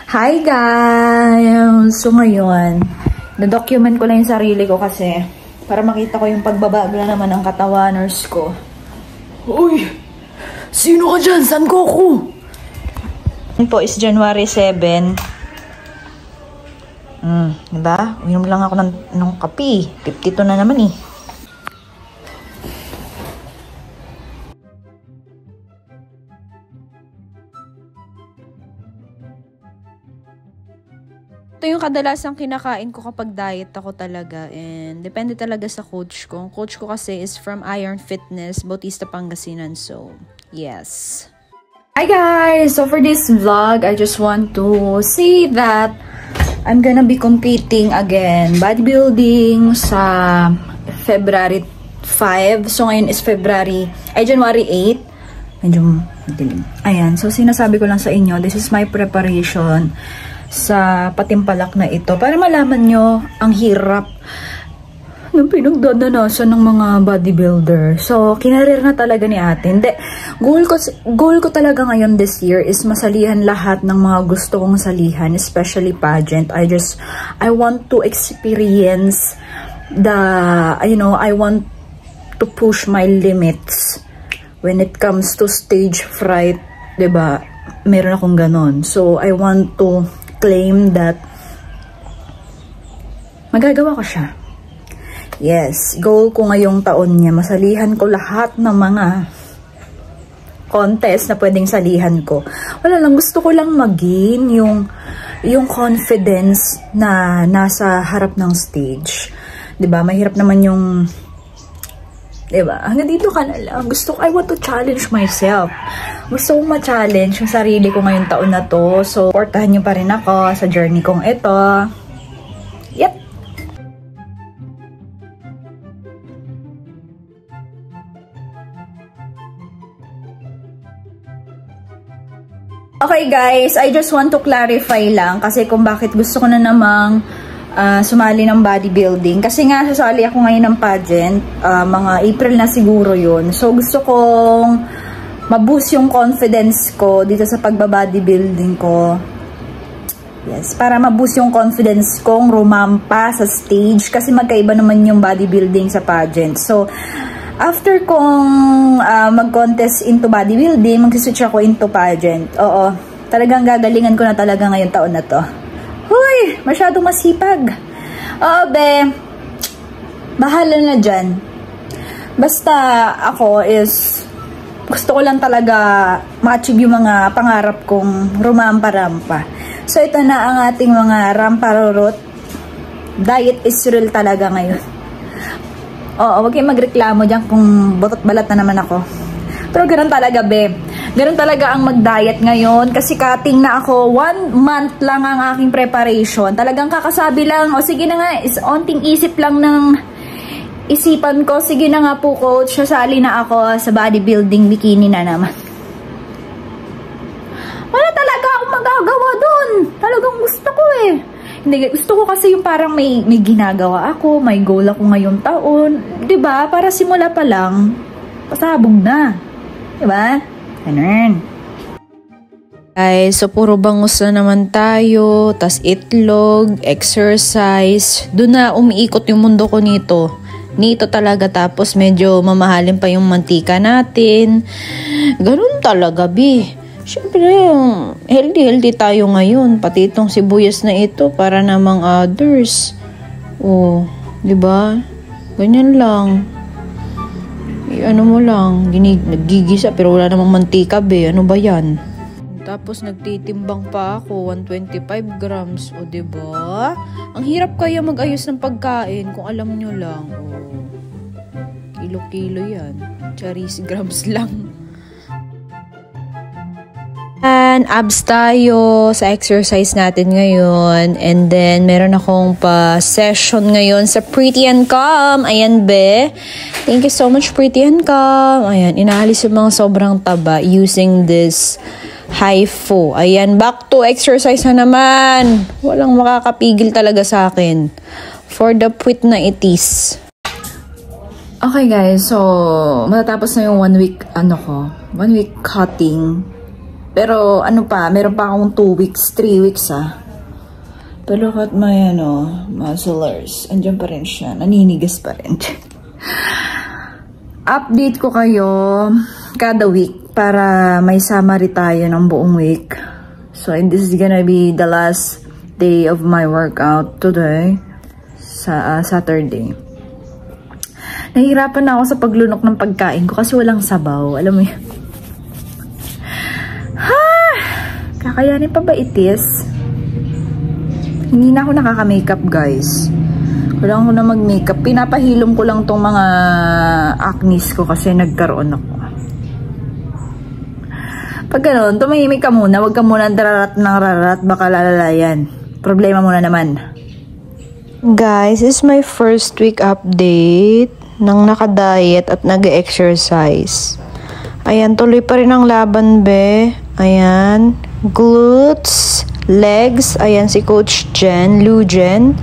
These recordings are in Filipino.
Hi guys! So ngayon, na-document ko lang yung sarili ko kasi para makita ko yung pagbabago na naman ng katawaners ko. Uy! Sino ka dyan? San Goku? Ito po is January 7. Diba? Uminom lang ako ng kape. 52 na naman eh. Ito yung kadalasang kinakain ko kapag diet ako talaga, and depende talaga sa coach ko. Ang coach ko kasi is from Iron Fitness, Bautista, Pangasinan. So, yes. Hi guys! So for this vlog, I just want to say that I'm gonna be competing again, bodybuilding sa February 5. So ngayon is January 8. Medyo madilim. Ayan, so sinasabi ko lang sa inyo, this is my preparation sa patimpalak na ito para malaman nyo ang hirap ng pinagdadanasan ng mga bodybuilder. So, kinarir na talaga ni ate. Hindi, goal ko talaga ngayon this year is masalihan lahat ng mga gusto kong salihan, especially pageant. I want to experience I want to push my limits when it comes to stage fright, diba? Meron akong ganon. So, I want to claim that magagawa ko siya. Yes, goal ko ngayong taon niya, masalihan ko lahat ng mga contest na pwedeng salihan ko. Wala lang, gusto ko lang mag-gain yung confidence na nasa harap ng stage. 'Di ba? Mahirap naman yung, 'di ba? Hanggang dito ka na lang. I want to challenge myself. Gusto kong ma-challenge yung sarili ko ngayong taon na to. So, supportahan nyo pa rin ako sa journey kong ito. Yep. Okay guys, I just want to clarify lang kasi kung bakit gusto ko na namang sumali ng bodybuilding. Kasi nga, sasali ako ngayon ng pageant. Mga April na siguro yun. So, gusto kong ma-boost yung confidence ko dito sa pagba-bodybuilding ko. Yes, para ma-boost yung confidence kong rumampa sa stage. Kasi magkaiba naman yung bodybuilding sa pageant. So, after kong mag-contest into bodybuilding, mag-switch ako into pageant. Oo, talagang gagalingan ko na talaga ngayong taon na to. Huy, masyadong masipag. Oo, be. Bahala na dyan. Basta ako is, gusto ko lang talaga ma-achieve yung mga pangarap kong rumampa-rampa. So, ito na ang ating mga ramparurot. Diet is real talaga ngayon. Oo, huwag kayong magreklamo dyan kung balat na naman ako. Pero ganoon talaga, be. Ganoon talaga ang mag-diet ngayon. Kasi cutting na ako. 1 month lang ang aking preparation. Talagang kakasabi lang, o sige na nga, onting isip lang ng isipan ko. Sige na nga po, coach. Sasali na ako sa bodybuilding bikini na naman. Wala talaga akong magagawa dun. Talagang gusto ko eh. Hindi, gusto ko kasi yung parang may ginagawa ako, may goal ako ngayong taon. 'Di ba? Para simula pa lang, pasabog na. 'Di ba? Ganun. Guys, so puro bangus na naman tayo, tas itlog, exercise. Doon na umiikot yung mundo ko nito. Nito talaga, tapos medyo mamahalin pa yung mantika natin. Ganun talaga, bi. Siyempre, healthy tayo ngayon. Pati itong sibuyas na ito para namang others. Oh, 'di ba? Ganyan lang. Ano mo lang, nagigisa pero wala namang mantika, be. Ano ba 'yan? Tapos nagtitimbang pa ako, 125 grams, o 'di ba? Ang hirap kaya mag-ayos ng pagkain kung alam nyo lang. Oh. Kilo-kilo 'yan. Charis grams lang. And abs tayo sa exercise natin ngayon. And then, meron akong pa-session ngayon sa Pretty and Calm. Ayan, be. Thank you so much, Pretty and Calm. Ayan, inaalis yung mga sobrang taba using this HIFU. Ayan, back to exercise na naman. Walang makakapigil talaga sa akin. For the puwit na itis. Okay, guys. So, matatapos na yung 1 week, 1 week cutting. Pero ano pa, meron pa akong 2 weeks, 3 weeks But look at my musclers. Andiyan pa rin siya. Naninigas pa rin. Update ko kayo kada week para may summary tayo ng buong week. So this is gonna be the last day of my workout today. Sa Saturday. Nahihirapan na ako sa paglunok ng pagkain ko kasi walang sabaw. Alam mo yun? Kakayanin pa ba itis? Hindi na ako nakaka-makeup, guys. Wala ako na mag-makeup. Pinapahilom ko lang tong mga acnes ko kasi nagkaroon ako. Pag gano'n, tumahimik ka muna. Huwag ka muna dararat ng rarat. Baka lalalayan. Problema muna naman. Guys, this is my first week update ng naka-diet at nag-exercise. Ayan, tuloy pa rin ang laban, be. Ayan, glutes, legs. Ayan, si Coach Jen, Lou Jen.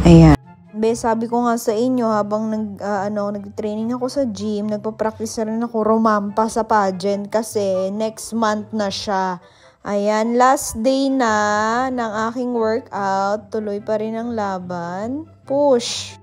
Ayan. Be, sabi ko nga sa inyo, habang nag-training ako sa gym, nagpa-practice na rin ako rumampa sa pageant kasi next month na siya. Ayan, last day na ng aking workout. Tuloy pa rin ang laban. Push!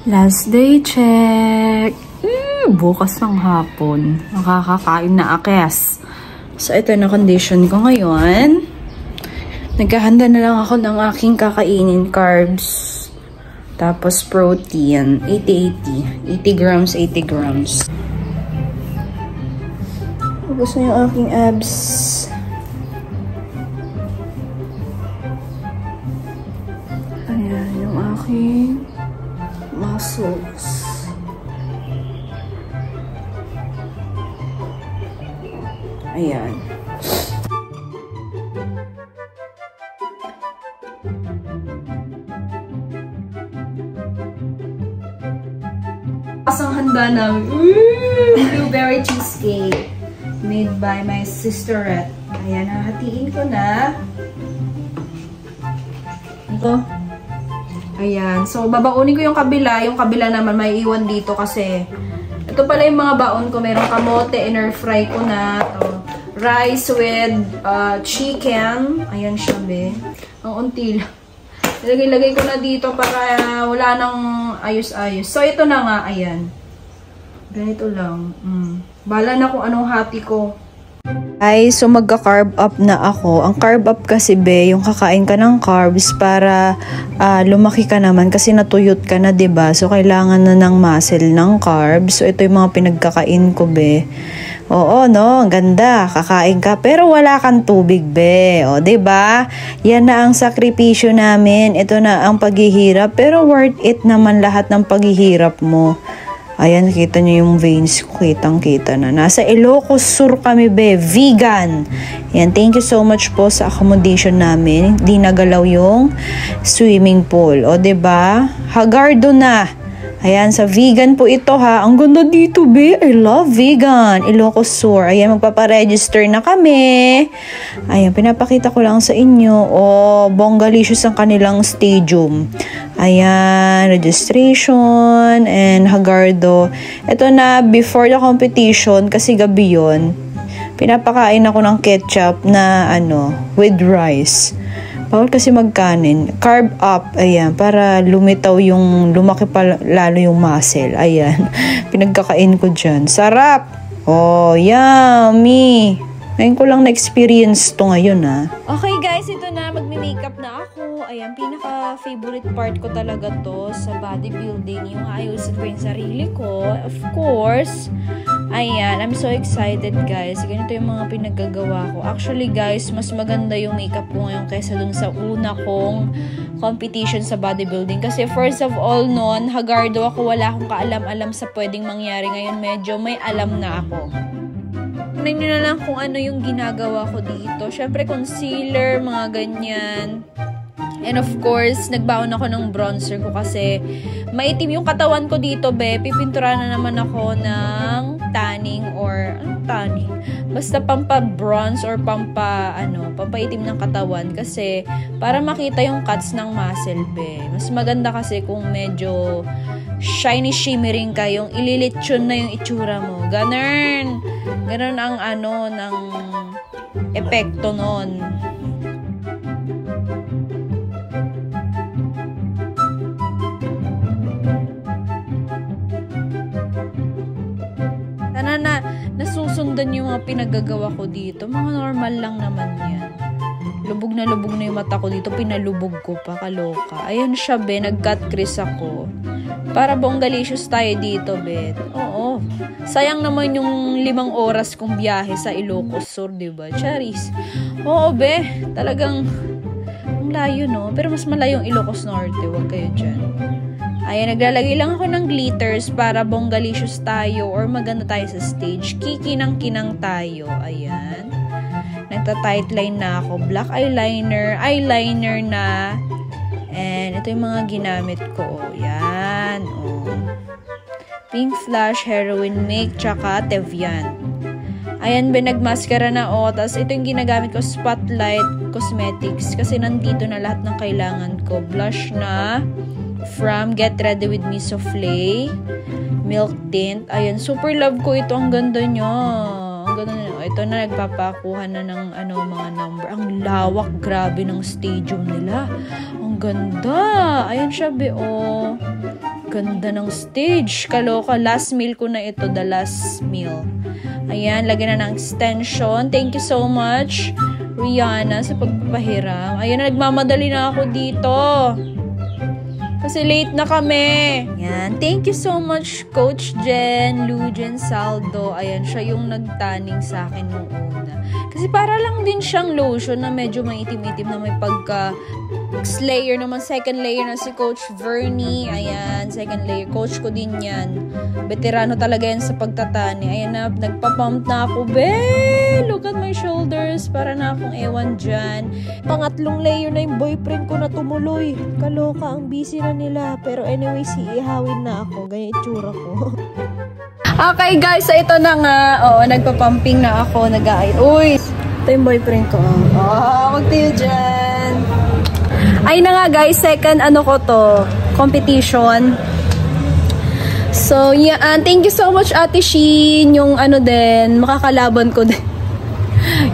Last day check. Bukas ng hapon. Nakakakain na akes. So, ito na condition ko ngayon. Naghahanda na lang ako ng aking kakainin carbs. Tapos protein. 80-80. 80 grams, 80 grams. Tapos na yung aking abs. Ayan, yung aking muscles. Ayan. Ang handa namin. Blueberry cheesecake. Made by my sisterette. Ayan, hahatiin ko na. Ito. Ayan. So, babaunin ko yung kabila. Yung kabila naman may iwan dito kasi ito pala yung mga baon ko. Merong kamote, in-air-fry ko na. Ito. Rice with chicken. Ayan siya, be. Ang unti lang. Ilagay-lagay ko na dito para wala nang ayos-ayos. So, ito na nga. Ayan. Ganito lang. Bala na kung anong hati ko. Ay, so magka-carb up na ako. Ang carb up kasi, be, yung kakain ka ng carbs para lumaki ka naman kasi natuyot ka na, 'di ba? So kailangan na ng muscle ng carbs. So ito yung mga pinagkakain ko, be. Oo, no, ang ganda. Kakain ka pero wala kang tubig, be. O, 'di ba? Yan na ang sakripisyo namin. Ito na ang paghihirap pero worth it naman lahat ng paghihirap mo. Ayan, kita nyo yung veins ko. Kitang-kita na. Nasa Ilocos Sur kami, be. Vegan. Ayan, thank you so much po sa accommodation namin. Di nagalaw yung swimming pool. O, diba? Hagardo na. Ayan, sa vegan po ito, ha. Ang ganda dito, be. I love vegan. Ilocos Sur. Ayan, magpaparegister na kami. Ayan, pinapakita ko lang sa inyo. O, bonggalicious ang kanilang stadium. Ayan, registration and Hagardo. Ito na, before the competition, kasi gabi yun, pinapakain ako ng ketchup na, with rice. Bawal kasi magkanin. Carb up, ayan, para lumaki pa lalo yung muscle. Ayan, pinagkakain ko dyan. Sarap! Oh, yummy! Ngayon ko lang na-experience to ngayon, ha. Okay, guys, ito na. Magme-makeup na ako. Ayan, pinaka-favorite part ko talaga to sa bodybuilding. Yung ayusin ko yung sarili ko. Of course. Ayan, I'm so excited, guys. Ganito yung mga pinaggagawa ko. Actually, guys, mas maganda yung makeup ko ngayon kaysa dun sa una kong competition sa bodybuilding. Kasi first of all noon, Hagardo ako. Wala akong kaalam-alam sa pwedeng mangyari. Ngayon, medyo may alam na ako. Tignan nyo na lang kung ano yung ginagawa ko dito. Syempre, concealer, mga ganyan. And of course, nagbaon ako ng bronzer ko kasi maitim yung katawan ko dito, be. Pipintura na naman ako ng tanning or, tanning? basta pampa-bronze or pampaitim ng katawan kasi para makita yung cuts ng muscle be. Mas maganda kasi kung medyo shiny shimmering ka, yung ililitsyon na yung itsura mo. Ganun ang ng epekto nun. Sana nasusundan yung mga pinagagawa ko dito. Mga normal lang naman yan. Lubog na yung mata ko dito. Pinalubog ko pa. Kaloka. Ayan siya, be. Nag-cut crease ako. Para bonggalicious tayo dito, be. Oo. Sayang naman yung 5 oras kong biyahe sa Ilocos Sur, diba? Charis. Oo, be. Talagang ang layo, no? Pero mas malayo yung Ilocos Norte. Huwag kayo dyan. Ayan, naglalagay lang ako ng glitters para bonggalicious tayo or maganda tayo sa stage. Kikinang-kinang tayo. Ayan. Nagta-tight line na ako. Black eyeliner na. And ito yung mga ginamit ko. Yan. Pink Flash, Heroin Make, tsaka Tevian. Ayan, nagmaskara na Tapos ito yung ginagamit ko, Spotlight Cosmetics. Kasi nandito na lahat ng kailangan ko. Blush na. From Get Ready With Me Soufflé Milk Tint. Ayan, super love ko ito. Ang ganda nyo. Ito na, nagpapakuha na ng mga number. Ang lawak, grabe ng stadium nila. Ang ganda. Ayan siya, be. Ganda ng stage. Kaloka. Last meal ko na ito. The last meal. Ayan, lagyan na ng extension. Thank you so much, Rihanna, sa pagpapahiram. Ayan, nagmamadali na ako dito. Kasi late na kami. Yan. Thank you so much, Coach Jen, Lujen Saldo. Ayan, siya yung nagtaning sa akin nung una. Kasi para lang din siyang lotion na medyo maitim-itim na may pagka layer naman. Second layer na si Coach Vernie. Ayan, second layer. Coach ko din yan. Veterano talaga yan sa pagtatani. Ayan na, nagpa-pump na ako. Look at my shoulders. Para na akong ewan dyan. Pangatlong layer na yung boyfriend ko na tumuloy. Kaloka, ang busy na nila. Pero anyway, ihawin na ako. Ganyan itsura ko. Okay guys, so ito na nga. Nagpa-pumping na ako. Uy, ito yung boyfriend ko. Magtayo dyan. Ay na nga guys, second ko to, competition. So, yeah, thank you so much Ate Shin, yung din, makakalaban ko din.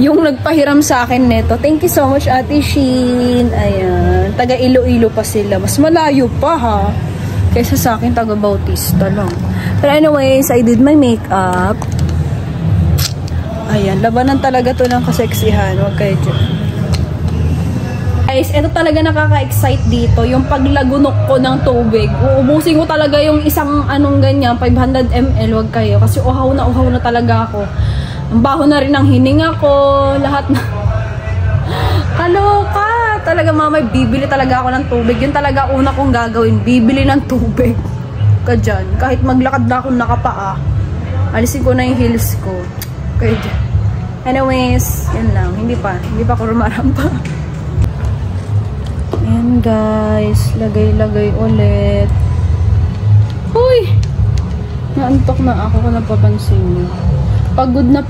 Yung nagpahiram sa akin nito. Thank you so much Ate Shin. Ayan, taga Iloilo pa sila. Mas malayo pa ha. Kaysa sa akin, taga Bautista lang. Pero anyways, I did my makeup. Ayan, labanan talaga to ng kaseksihan. Huwag kayo dyan. Guys, ito talaga nakaka-excite dito, yung paglagunok ko ng tubig. Uubusin ko talaga yung isang ganyan, 500 ml, wag kayo. Kasi uhaw na talaga ako. Ang baho na rin ng hininga ko, lahat na. Kaloka! Talaga mamay, bibili talaga ako ng tubig. Yun talaga una kong gagawin, bibili ng tubig. Dyan. Kahit maglakad na akong nakapaa, alisin ko na yung heels ko. Kaya dyan. Anyways, yun lang. Hindi pa ako rumarampa. Ayan guys, lagay ulit. Uy! Naantok na ako kung napapansin nyo. Pagod na.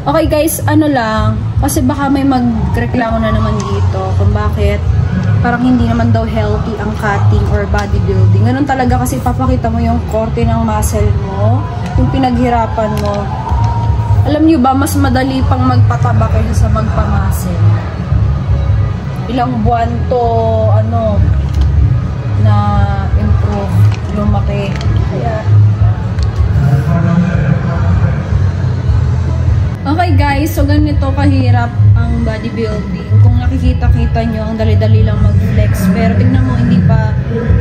Okay guys, lang. Kasi baka may magreklamo na naman dito kung bakit parang hindi naman daw healthy ang cutting or bodybuilding. Ganun talaga kasi papakita mo yung korte ng muscle mo, yung pinaghirapan mo. Alam nyo ba, mas madali pang magpataba kaysa sa magpamuscle. Ilang buwan to na improve, lumaki. Kaya okay guys, so ganito kahirap ang bodybuilding. Kung nakikita-kita nyo, ang dali-dali lang mag-flex. Pero tignan mo, hindi pa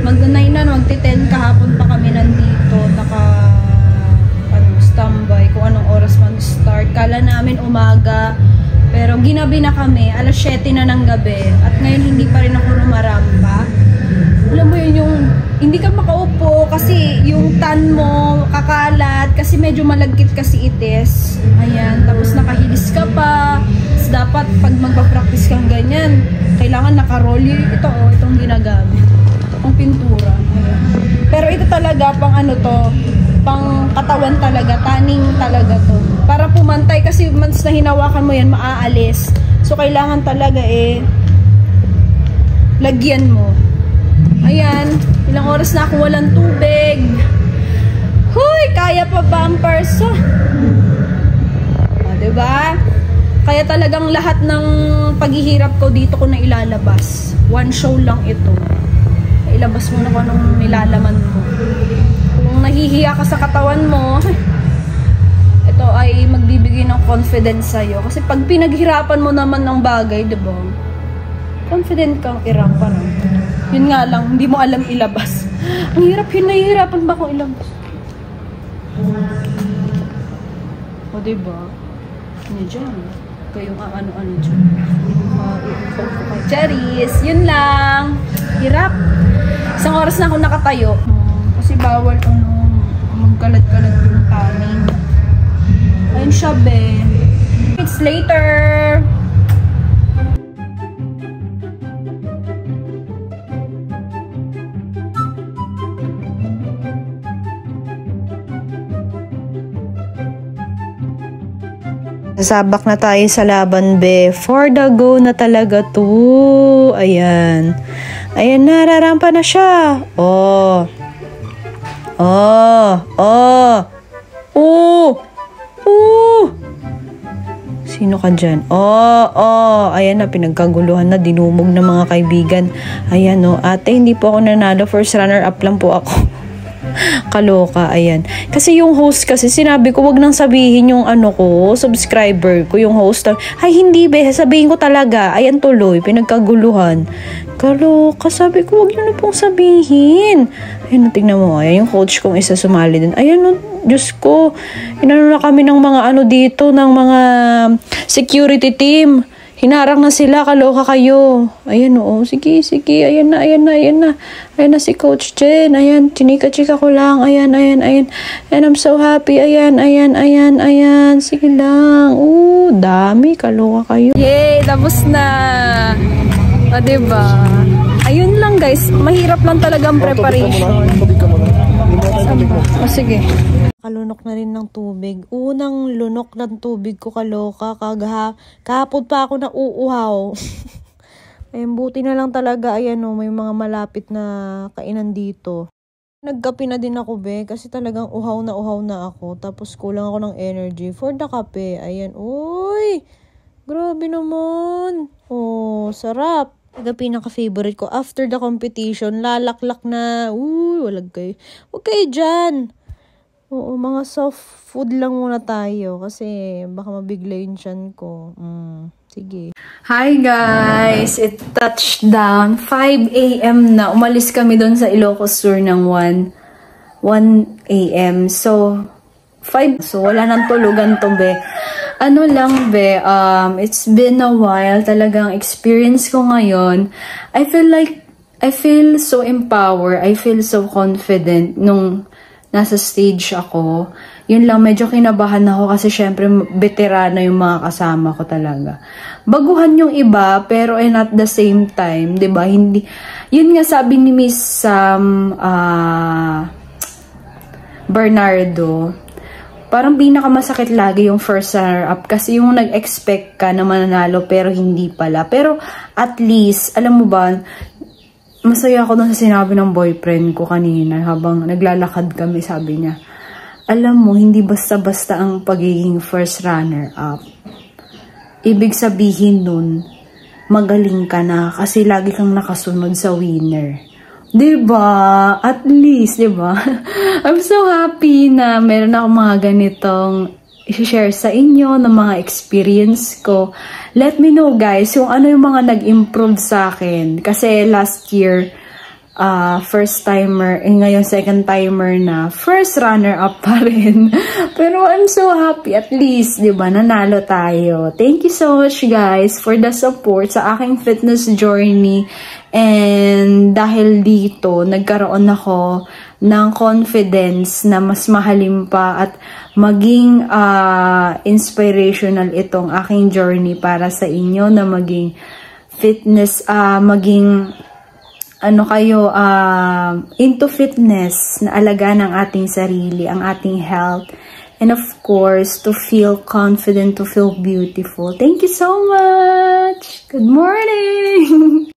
mag-9 na, mag-10 kahapon pa kami nandito, standby kung anong oras mag-start. Kala namin umaga, pero ginabi na kami, alas 7 na ng gabi. At ngayon hindi pa rin ako rumaramba. Alam mo yun, yung hindi ka makaupo kasi yung tan mo kakalat kasi medyo malagkit kasi itis. Ayan, tapos nakahilis ka pa. So, dapat pag magpa-practice kang ganyan, kailangan naka-roll itong ginagamit. Ang pintura. Ayan. Pero ito talaga pang to, pang katawan talaga, tanning talaga to. Para pumantay kasi once na hinawakan mo yan, maaalis. So, kailangan talaga lagyan mo. Ayan, ilang oras na ako walang tubig. Huy, kaya pa ba ang perso? O, diba? Kaya talagang lahat ng paghihirap ko dito ko na ilalabas. One show lang ito. Ilabas mo na kung anong nilalaman mo. Kung nahihiya ka sa katawan mo, ito ay magbibigay ng confidence sa'yo. Kasi pag pinaghirapan mo naman ng bagay, diba? Confident kang irapan. Yun nga lang, hindi mo alam ilabas. Ang hirap yun, nahihirapan ba akong ilabas? O diba? Ano dyan? Kayong ano-ano dyan. Cherries, yun lang. Hirap. Isang oras na ako nakatayo. Kasi bawal magkalat-kalat yung kanin. Ayun siya, be. It's later. Sasabak na tayo sa laban, be. For the go na talaga to. Ayan. Ayan na, rarampa na siya. Oh. Oh. Oh. Oh. Oh. Sino ka dyan? Oh. Oh. Ayan na, pinagkaguluhan na, dinumog na mga kaibigan. Ayan, oh. Ate, hindi po ako nanalo. First runner-up lang po ako. Kaloka, ayan. Kasi yung host kasi, sinabi ko, wag nang sabihin yung subscriber ko, yung host. Ay, hindi, be, sabihin ko talaga. Ayan tuloy, pinagkaguluhan. Kaloka, sabi ko, wag nyo na pong sabihin. Ayan, tingnan mo, ayan, yung coach kong isa sumali din. Ayan, Diyos ko, inano na kami ng mga dito, ng mga security team. Hinarang na sila, kaloka kayo. Ayan, oo. Sige. Ayan na. Ayan na si Coach Jen. Ayan, chinika-chika ko lang. Ayan. And I'm so happy. Ayan. Sige lang. Dami, kaloka kayo. Yay, tapos na. O, diba? Ayun lang, guys. Mahirap lang talaga ang preparation. O, sige. Kalunok na rin ng tubig. Unang lunok ng tubig ko, kaloka. Kahapon pa ako na uuhaw. Ayun, buti na lang talaga. Ayan, may mga malapit na kainan dito. Nagkape na din ako, be. Kasi talagang uhaw na ako. Tapos kulang ako ng energy for the kape. Ayan, uy! Grabe naman. Oh, sarap. Pinaka-favorite ko. After the competition, lalaklak na. Uy, walag kayo. Huwag kayo dyan. Oo, mga soft food lang muna tayo kasi baka mabigla yung tiyan ko. Sige. Hi guys! It touched down. 5 a.m. na. Umalis kami doon sa Ilocos Sur ng 1 a.m. So, 5. So, wala nang tulugan to, be. Ano lang, be, it's been a while. Talagang experience ko ngayon. I feel so empowered. I feel so confident nung nasa stage ako. Yun lang, medyo kinabahan ako kasi syempre veterana yung mga kasama ko talaga. Baguhan yung iba, pero at the same time, 'di ba? Hindi, yun nga sabi ni Miss Bernardo, parang pinakamasakit lagi yung first runner-up kasi yung nag-expect ka na mananalo pero hindi pala. Pero at least, alam mo ba, masaya ako dun sa sinabi ng boyfriend ko kanina habang naglalakad kami, sabi niya, alam mo, hindi basta-basta ang pagiging first runner-up. Ibig sabihin nun, magaling ka na kasi lagi kang nakasunod sa winner. Diba? At least, diba? I'm so happy na meron akong mga ganitong i-share sa inyo ng mga experience ko. Let me know, guys, yung yung mga nag-improve sa akin. Kasi last year, first timer, ngayon second timer na, first runner-up pa rin. Pero I'm so happy, at least, diba, nanalo tayo. Thank you so much, guys, for the support sa aking fitness journey. And dahil dito, nagkaroon ako ng confidence na mas mahalin pa at maging inspirational itong aking journey para sa inyo na maging fitness, maging into fitness, na alagaan ang ating sarili, ang ating health, and of course, to feel confident, to feel beautiful. Thank you so much! Good morning!